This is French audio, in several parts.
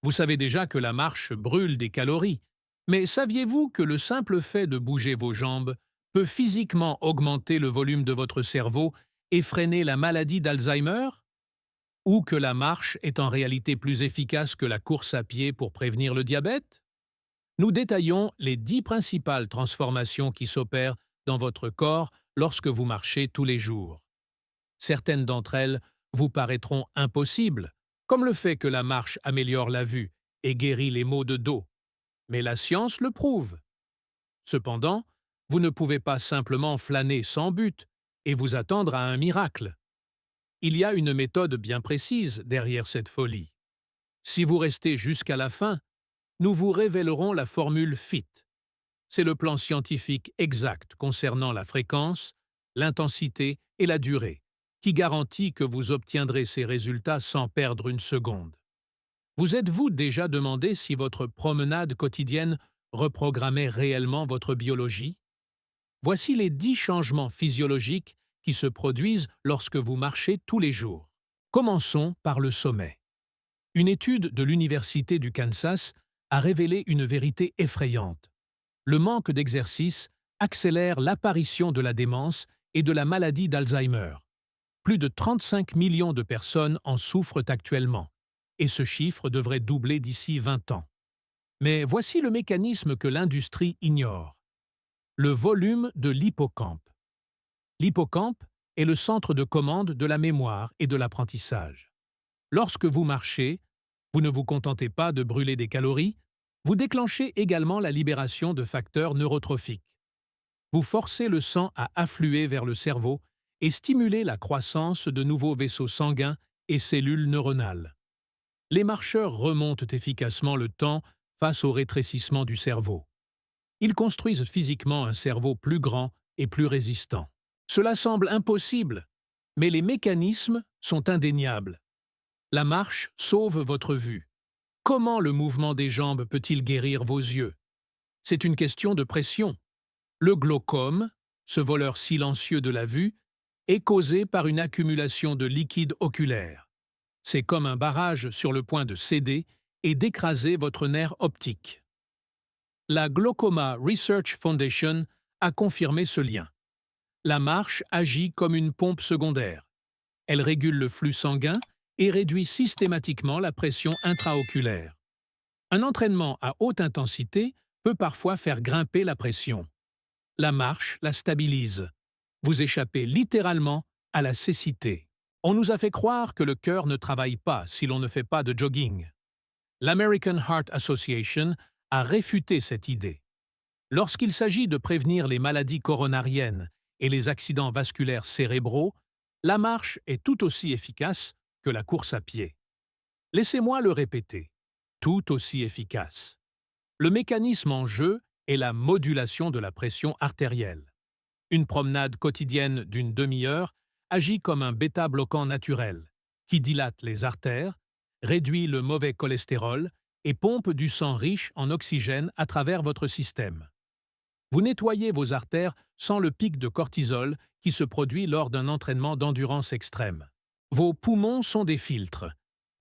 Vous savez déjà que la marche brûle des calories, mais saviez-vous que le simple fait de bouger vos jambes peut physiquement augmenter le volume de votre cerveau et freiner la maladie d'Alzheimer? Ou que la marche est en réalité plus efficace que la course à pied pour prévenir le diabète? Nous détaillons les 10 principales transformations qui s'opèrent dans votre corps lorsque vous marchez tous les jours. Certaines d'entre elles vous paraîtront impossibles, comme le fait que la marche améliore la vue et guérit les maux de dos. Mais la science le prouve. Cependant, vous ne pouvez pas simplement flâner sans but et vous attendre à un miracle. Il y a une méthode bien précise derrière cette folie. Si vous restez jusqu'à la fin, nous vous révélerons la formule FIT. C'est le plan scientifique exact concernant la fréquence, l'intensité et la durée, qui garantit que vous obtiendrez ces résultats sans perdre une seconde. Vous êtes-vous déjà demandé si votre promenade quotidienne reprogrammait réellement votre biologie? Voici les 10 changements physiologiques qui se produisent lorsque vous marchez tous les jours. Commençons par le sommet. Une étude de l'Université du Kansas a révélé une vérité effrayante. Le manque d'exercice accélère l'apparition de la démence et de la maladie d'Alzheimer. Plus de 35 millions de personnes en souffrent actuellement, et ce chiffre devrait doubler d'ici 20 ans. Mais voici le mécanisme que l'industrie ignore. Le volume de l'hippocampe. L'hippocampe est le centre de commande de la mémoire et de l'apprentissage. Lorsque vous marchez, vous ne vous contentez pas de brûler des calories, vous déclenchez également la libération de facteurs neurotrophiques. Vous forcez le sang à affluer vers le cerveau et stimulez la croissance de nouveaux vaisseaux sanguins et cellules neuronales. Les marcheurs remontent efficacement le temps face au rétrécissement du cerveau. Ils construisent physiquement un cerveau plus grand et plus résistant. Cela semble impossible, mais les mécanismes sont indéniables. La marche sauve votre vue. Comment le mouvement des jambes peut-il guérir vos yeux? C'est une question de pression. Le glaucome, ce voleur silencieux de la vue, est causé par une accumulation de liquide oculaire. C'est comme un barrage sur le point de céder et d'écraser votre nerf optique. La Glaucoma Research Foundation a confirmé ce lien. La marche agit comme une pompe secondaire. Elle régule le flux sanguin et réduit systématiquement la pression intraoculaire. Un entraînement à haute intensité peut parfois faire grimper la pression. La marche la stabilise. Vous échappez littéralement à la cécité. On nous a fait croire que le cœur ne travaille pas si l'on ne fait pas de jogging. L'American Heart Association a réfuté cette idée. Lorsqu'il s'agit de prévenir les maladies coronariennes et les accidents vasculaires cérébraux, la marche est tout aussi efficace que la course à pied. Laissez-moi le répéter, tout aussi efficace. Le mécanisme en jeu est la modulation de la pression artérielle. Une promenade quotidienne d'une demi-heure agit comme un bêta-bloquant naturel, qui dilate les artères, réduit le mauvais cholestérol et pompe du sang riche en oxygène à travers votre système. Vous nettoyez vos artères sans le pic de cortisol qui se produit lors d'un entraînement d'endurance extrême. Vos poumons sont des filtres,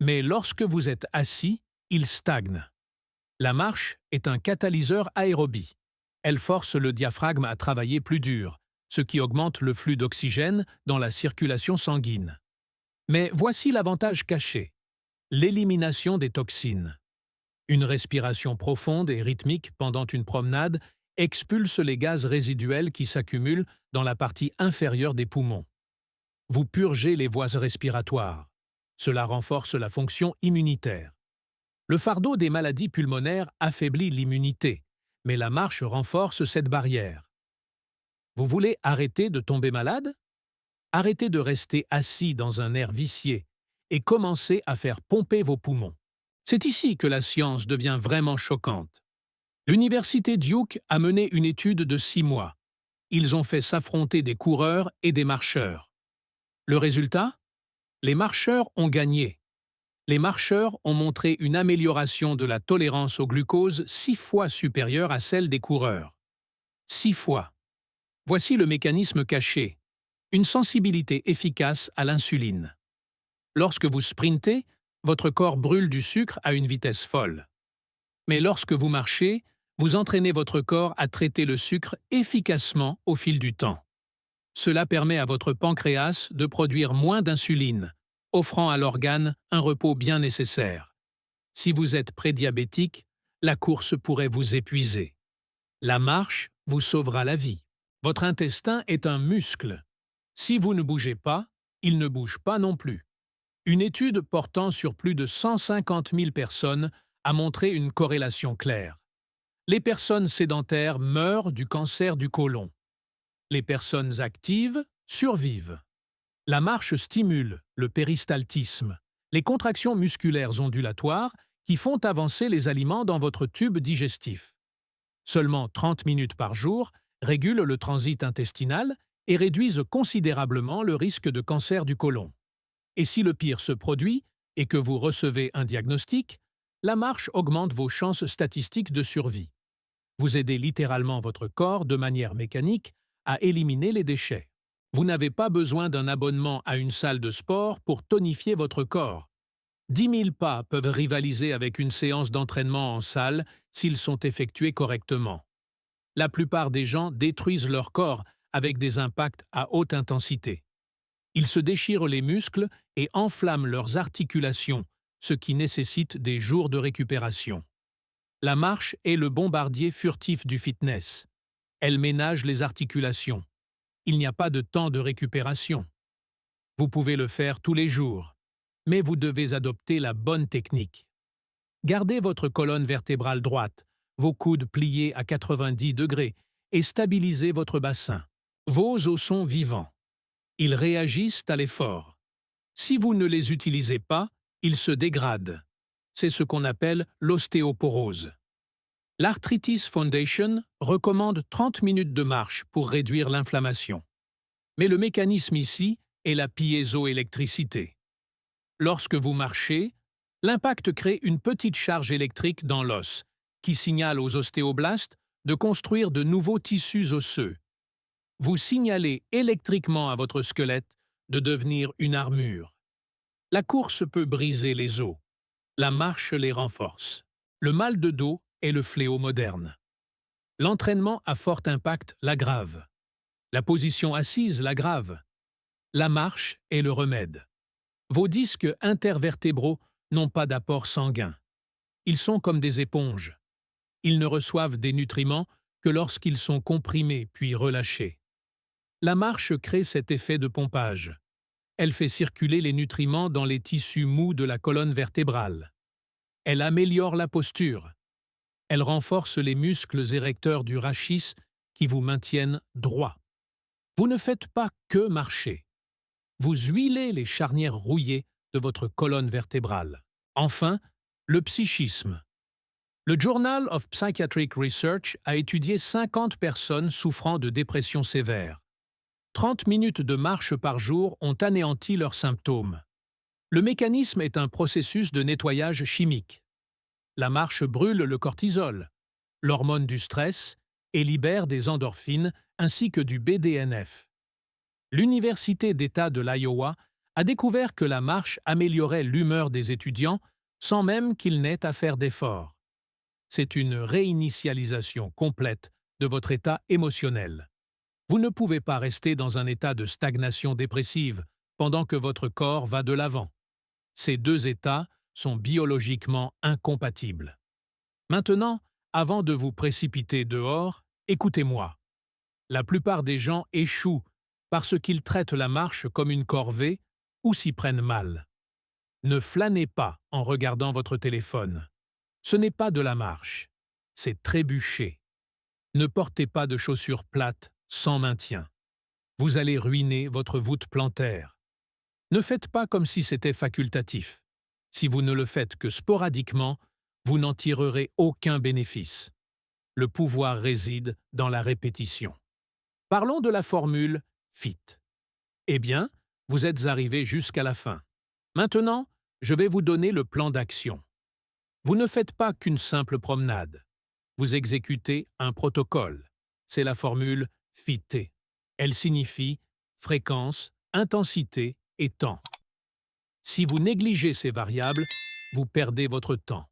mais lorsque vous êtes assis, ils stagnent. La marche est un catalyseur aérobie. Elle force le diaphragme à travailler plus dur, ce qui augmente le flux d'oxygène dans la circulation sanguine. Mais voici l'avantage caché, l'élimination des toxines. Une respiration profonde et rythmique pendant une promenade expulse les gaz résiduels qui s'accumulent dans la partie inférieure des poumons. Vous purgez les voies respiratoires. Cela renforce la fonction immunitaire. Le fardeau des maladies pulmonaires affaiblit l'immunité, mais la marche renforce cette barrière. Vous voulez arrêter de tomber malade? Arrêtez de rester assis dans un air vicié et commencez à faire pomper vos poumons. C'est ici que la science devient vraiment choquante. L'Université Duke a mené une étude de 6 mois. Ils ont fait s'affronter des coureurs et des marcheurs. Le résultat? Les marcheurs ont gagné. Les marcheurs ont montré une amélioration de la tolérance au glucose 6 fois supérieure à celle des coureurs. 6 fois. Voici le mécanisme caché. Une sensibilité efficace à l'insuline. Lorsque vous sprintez, votre corps brûle du sucre à une vitesse folle. Mais lorsque vous marchez, vous entraînez votre corps à traiter le sucre efficacement au fil du temps. Cela permet à votre pancréas de produire moins d'insuline, offrant à l'organe un repos bien nécessaire. Si vous êtes prédiabétique, la course pourrait vous épuiser. La marche vous sauvera la vie. Votre intestin est un muscle. Si vous ne bougez pas, il ne bouge pas non plus. Une étude portant sur plus de 150 000 personnes a montré une corrélation claire. Les personnes sédentaires meurent du cancer du côlon. Les personnes actives survivent. La marche stimule le péristaltisme, les contractions musculaires ondulatoires qui font avancer les aliments dans votre tube digestif. Seulement 30 minutes par jour régulent le transit intestinal et réduisent considérablement le risque de cancer du côlon. Et si le pire se produit et que vous recevez un diagnostic, la marche augmente vos chances statistiques de survie. Vous aidez littéralement votre corps de manière mécanique à éliminer les déchets. Vous n'avez pas besoin d'un abonnement à une salle de sport pour tonifier votre corps. 10 000 pas peuvent rivaliser avec une séance d'entraînement en salle s'ils sont effectués correctement. La plupart des gens détruisent leur corps avec des impacts à haute intensité. Ils se déchirent les muscles et enflamment leurs articulations, ce qui nécessite des jours de récupération. La marche est le bombardier furtif du fitness. Elle ménage les articulations. Il n'y a pas de temps de récupération. Vous pouvez le faire tous les jours, mais vous devez adopter la bonne technique. Gardez votre colonne vertébrale droite, vos coudes pliés à 90 degrés et stabilisez votre bassin. Vos os sont vivants. Ils réagissent à l'effort. Si vous ne les utilisez pas, ils se dégradent. C'est ce qu'on appelle l'ostéoporose. L'Arthritis Foundation recommande 30 minutes de marche pour réduire l'inflammation. Mais le mécanisme ici est la piézoélectricité. Lorsque vous marchez, l'impact crée une petite charge électrique dans l'os, qui signale aux ostéoblastes de construire de nouveaux tissus osseux. Vous signalez électriquement à votre squelette de devenir une armure. La course peut briser les os. La marche les renforce. Le mal de dos est le fléau moderne. L'entraînement à fort impact l'aggrave. La position assise l'aggrave. La marche est le remède. Vos disques intervertébraux n'ont pas d'apport sanguin. Ils sont comme des éponges. Ils ne reçoivent des nutriments que lorsqu'ils sont comprimés puis relâchés. La marche crée cet effet de pompage. Elle fait circuler les nutriments dans les tissus mous de la colonne vertébrale. Elle améliore la posture. Elle renforce les muscles érecteurs du rachis qui vous maintiennent droit. Vous ne faites pas que marcher. Vous huilez les charnières rouillées de votre colonne vertébrale. Enfin, le psychisme. Le Journal of Psychiatric Research a étudié 50 personnes souffrant de dépression sévère. 30 minutes de marche par jour ont anéanti leurs symptômes. Le mécanisme est un processus de nettoyage chimique. La marche brûle le cortisol, l'hormone du stress, et libère des endorphines ainsi que du BDNF. L'Université d'État de l'Iowa a découvert que la marche améliorait l'humeur des étudiants sans même qu'ils n'aient à faire d'efforts. C'est une réinitialisation complète de votre état émotionnel. Vous ne pouvez pas rester dans un état de stagnation dépressive pendant que votre corps va de l'avant. Ces deux états sont biologiquement incompatibles. Maintenant, avant de vous précipiter dehors, écoutez-moi. La plupart des gens échouent parce qu'ils traitent la marche comme une corvée ou s'y prennent mal. Ne flânez pas en regardant votre téléphone. Ce n'est pas de la marche, c'est trébucher. Ne portez pas de chaussures plates sans maintien. Vous allez ruiner votre voûte plantaire. Ne faites pas comme si c'était facultatif. Si vous ne le faites que sporadiquement, vous n'en tirerez aucun bénéfice. Le pouvoir réside dans la répétition. Parlons de la formule FIT. Eh bien, vous êtes arrivé jusqu'à la fin. Maintenant, je vais vous donner le plan d'action. Vous ne faites pas qu'une simple promenade. Vous exécutez un protocole. C'est la formule FIT. Elle signifie fréquence, intensité et temps. Si vous négligez ces variables, vous perdez votre temps.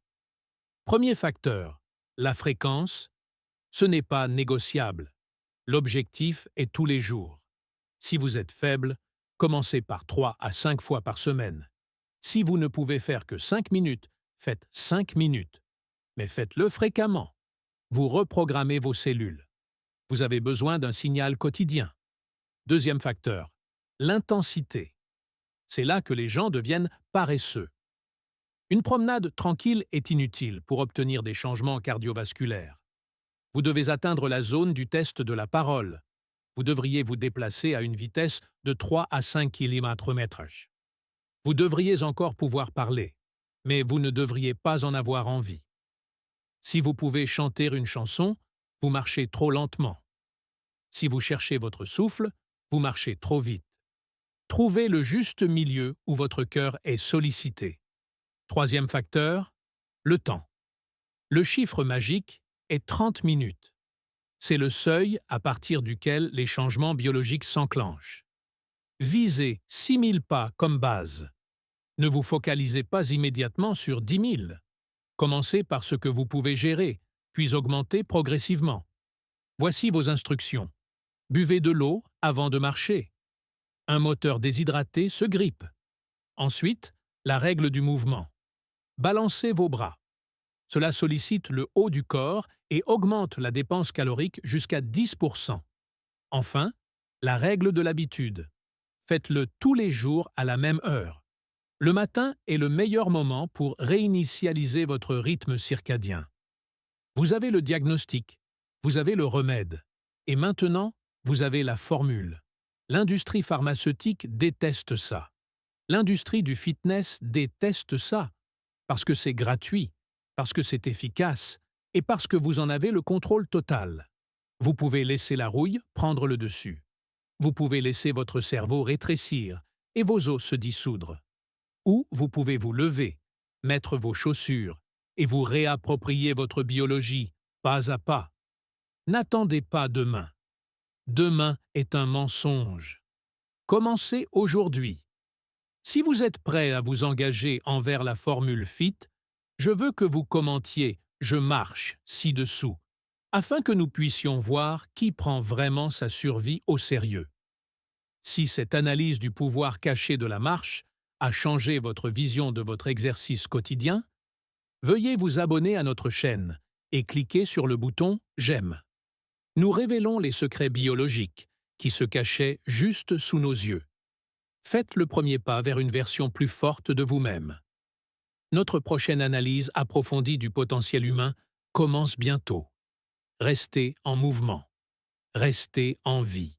Premier facteur, la fréquence. Ce n'est pas négociable. L'objectif est tous les jours. Si vous êtes faible, commencez par 3 à 5 fois par semaine. Si vous ne pouvez faire que 5 minutes, faites 5 minutes. Mais faites-le fréquemment. Vous reprogrammez vos cellules. Vous avez besoin d'un signal quotidien. Deuxième facteur, l'intensité. C'est là que les gens deviennent paresseux. Une promenade tranquille est inutile pour obtenir des changements cardiovasculaires. Vous devez atteindre la zone du test de la parole. Vous devriez vous déplacer à une vitesse de 3 à 5 km/h. Vous devriez encore pouvoir parler, mais vous ne devriez pas en avoir envie. Si vous pouvez chanter une chanson, vous marchez trop lentement. Si vous cherchez votre souffle, vous marchez trop vite. Trouvez le juste milieu où votre cœur est sollicité. Troisième facteur, le temps. Le chiffre magique est 30 minutes. C'est le seuil à partir duquel les changements biologiques s'enclenchent. Visez 6000 pas comme base. Ne vous focalisez pas immédiatement sur 10 000. Commencez par ce que vous pouvez gérer, puis augmentez progressivement. Voici vos instructions. Buvez de l'eau avant de marcher. Un moteur déshydraté se grippe. Ensuite, la règle du mouvement. Balancez vos bras. Cela sollicite le haut du corps et augmente la dépense calorique jusqu'à 10%. Enfin, la règle de l'habitude. Faites-le tous les jours à la même heure. Le matin est le meilleur moment pour réinitialiser votre rythme circadien. Vous avez le diagnostic, vous avez le remède, et maintenant, vous avez la formule. L'industrie pharmaceutique déteste ça. L'industrie du fitness déteste ça, parce que c'est gratuit, parce que c'est efficace, et parce que vous en avez le contrôle total. Vous pouvez laisser la rouille prendre le dessus. Vous pouvez laisser votre cerveau rétrécir et vos os se dissoudre. Ou vous pouvez vous lever, mettre vos chaussures et vous réapproprier votre biologie, pas à pas. N'attendez pas demain. Demain est un mensonge. Commencez aujourd'hui. Si vous êtes prêt à vous engager envers la formule FIT, je veux que vous commentiez « Je marche » ci-dessous, afin que nous puissions voir qui prend vraiment sa survie au sérieux. Si cette analyse du pouvoir caché de la marche a changé votre vision de votre exercice quotidien, veuillez vous abonner à notre chaîne et cliquez sur le bouton « J'aime ». Nous révélons les secrets biologiques qui se cachaient juste sous nos yeux. Faites le premier pas vers une version plus forte de vous-même. Notre prochaine analyse approfondie du potentiel humain commence bientôt. Restez en mouvement. Restez en vie.